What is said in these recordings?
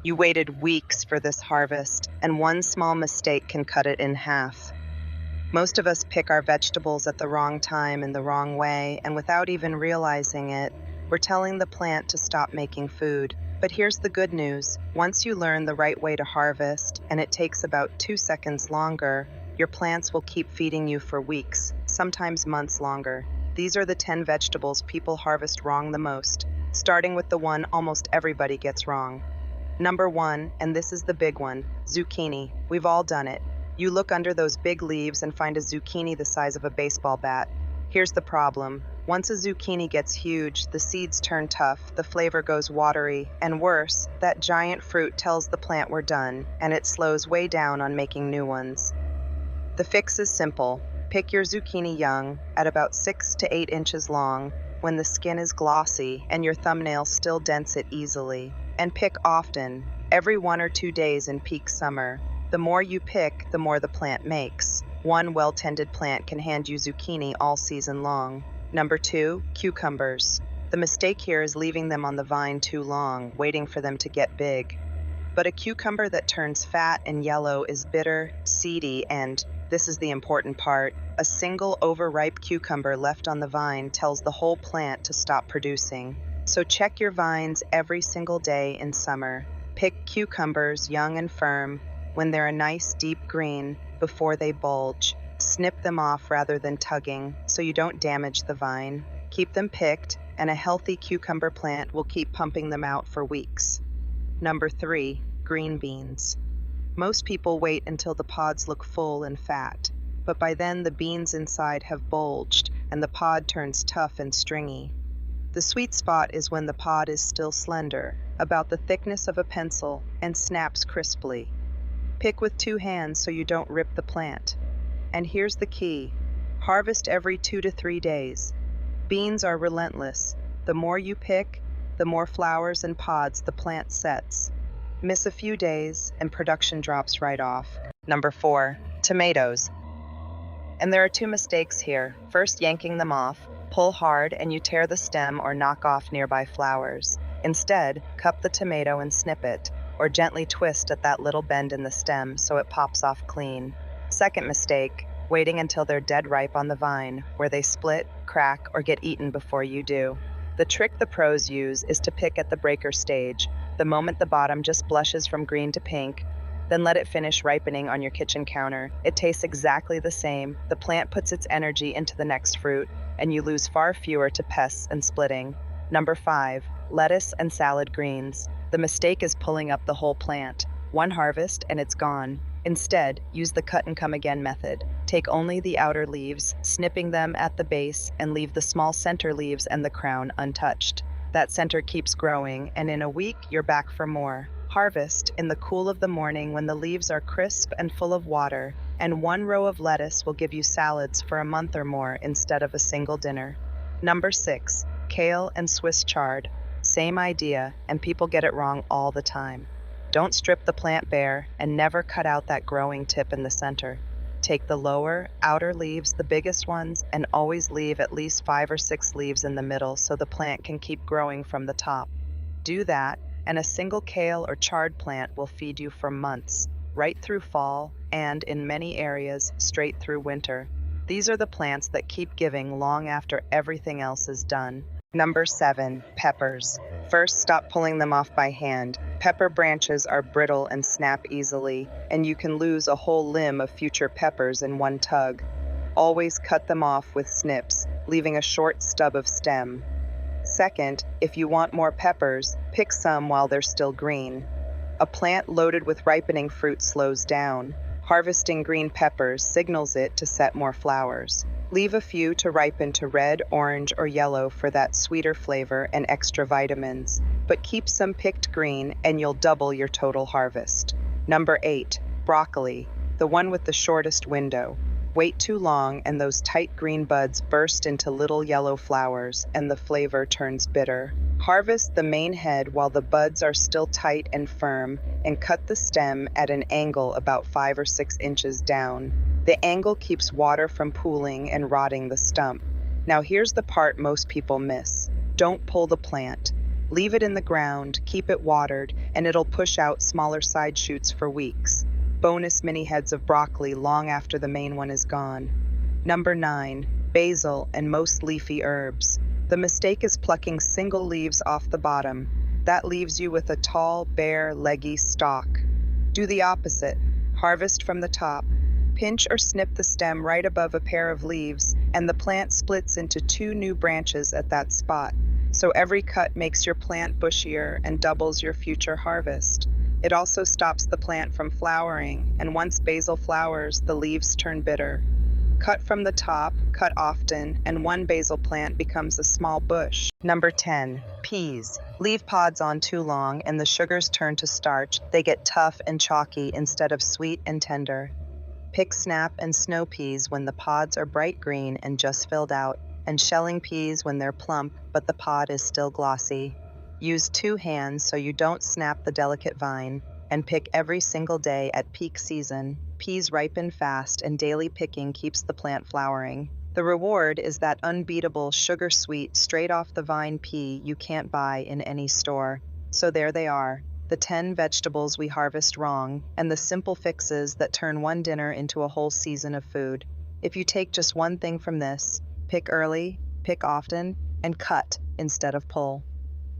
You waited weeks for this harvest, and one small mistake can cut it in half. Most of us pick our vegetables at the wrong time in the wrong way, and without even realizing it, we're telling the plant to stop making food. But here's the good news. Once you learn the right way to harvest, and it takes about 2 seconds longer, your plants will keep feeding you for weeks, sometimes months longer. These are the 10 vegetables people harvest wrong the most, starting with the one almost everybody gets wrong. Number 1, and this is the big one, zucchini. We've all done it. You look under those big leaves and find a zucchini the size of a baseball bat. Here's the problem. Once a zucchini gets huge, the seeds turn tough, the flavor goes watery, and worse, that giant fruit tells the plant we're done, and it slows way down on making new ones. The fix is simple. Pick your zucchini young, at about 6 to 8 inches long, when the skin is glossy and your thumbnails still dents it easily. And pick often, every 1 or 2 days in peak summer. The more you pick, the more the plant makes. One well-tended plant can hand you zucchini all season long. Number 2, cucumbers. The mistake here is leaving them on the vine too long, waiting for them to get big. But a cucumber that turns fat and yellow is bitter, seedy, and, this is the important part, a single overripe cucumber left on the vine tells the whole plant to stop producing. So check your vines every single day in summer. Pick cucumbers young and firm, when they're a nice deep green, before they bulge. Snip them off rather than tugging, so you don't damage the vine. Keep them picked, and a healthy cucumber plant will keep pumping them out for weeks. Number 3, green beans. Most people wait until the pods look full and fat, but by then the beans inside have bulged, and the pod turns tough and stringy. The sweet spot is when the pod is still slender, about the thickness of a pencil, and snaps crisply. Pick with 2 hands so you don't rip the plant. And here's the key. Harvest every 2 to 3 days. Beans are relentless. The more you pick, the more flowers and pods the plant sets. Miss a few days, and production drops right off. Number 4, tomatoes. And there are 2 mistakes here. First, yanking them off. Pull hard and you tear the stem or knock off nearby flowers. Instead, cup the tomato and snip it, or gently twist at that little bend in the stem so it pops off clean. Second mistake, waiting until they're dead ripe on the vine, where they split, crack, or get eaten before you do. The trick the pros use is to pick at the breaker stage, the moment the bottom just blushes from green to pink, then let it finish ripening on your kitchen counter. It tastes exactly the same, the plant puts its energy into the next fruit, and you lose far fewer to pests and splitting. Number 5, lettuce and salad greens. The mistake is pulling up the whole plant. One harvest and it's gone. Instead, use the cut and come again method. Take only the outer leaves, snipping them at the base, and leave the small center leaves and the crown untouched. That center keeps growing, and in a week, you're back for more. Harvest in the cool of the morning when the leaves are crisp and full of water, and 1 row of lettuce will give you salads for a month or more instead of a single dinner. Number 6, kale and Swiss chard. Same idea, and people get it wrong all the time. Don't strip the plant bare, and never cut out that growing tip in the center. Take the lower, outer leaves, the biggest ones, and always leave at least 5 or 6 leaves in the middle so the plant can keep growing from the top. Do that, and a single kale or chard plant will feed you for months, right through fall, and in many areas, straight through winter. These are the plants that keep giving long after everything else is done. Number 7, peppers. First, stop pulling them off by hand. Pepper branches are brittle and snap easily, and you can lose a whole limb of future peppers in one tug. Always cut them off with snips, leaving a short stub of stem. Second, if you want more peppers, pick some while they're still green. A plant loaded with ripening fruit slows down. Harvesting green peppers signals it to set more flowers. Leave a few to ripen to red, orange, or yellow for that sweeter flavor and extra vitamins, but keep some picked green and you'll double your total harvest. Number 8, broccoli, the one with the shortest window. Wait too long and those tight green buds burst into little yellow flowers and the flavor turns bitter. Harvest the main head while the buds are still tight and firm and cut the stem at an angle about 5 or 6 inches down. The angle keeps water from pooling and rotting the stump. Now here's the part most people miss. Don't pull the plant. Leave it in the ground, keep it watered, and it'll push out smaller side shoots for weeks. Bonus mini heads of broccoli long after the main one is gone. Number 9. Basil and most leafy herbs. The mistake is plucking single leaves off the bottom. That leaves you with a tall, bare, leggy stalk. Do the opposite. Harvest from the top. Pinch or snip the stem right above a pair of leaves, and the plant splits into 2 new branches at that spot. So every cut makes your plant bushier and doubles your future harvest. It also stops the plant from flowering, and once basil flowers, the leaves turn bitter. Cut from the top, cut often, and one basil plant becomes a small bush. Number 10. Peas. Leave pods on too long and the sugars turn to starch. They get tough and chalky instead of sweet and tender. Pick snap and snow peas when the pods are bright green and just filled out, and shelling peas when they're plump but the pod is still glossy. Use 2 hands so you don't snap the delicate vine, and pick every single day at peak season. Peas ripen fast and daily picking keeps the plant flowering. The reward is that unbeatable sugar-sweet, straight-off-the-vine pea you can't buy in any store. So there they are, the 10 vegetables we harvest wrong, and the simple fixes that turn one dinner into a whole season of food. If you take just one thing from this, pick early, pick often, and cut instead of pull.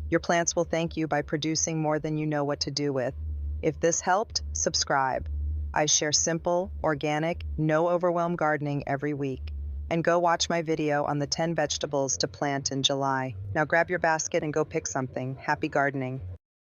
Your plants will thank you by producing more than you know what to do with. If this helped, subscribe. I share simple, organic, no overwhelm gardening every week. And go watch my video on the 10 vegetables to plant in July. Now grab your basket and go pick something. Happy gardening.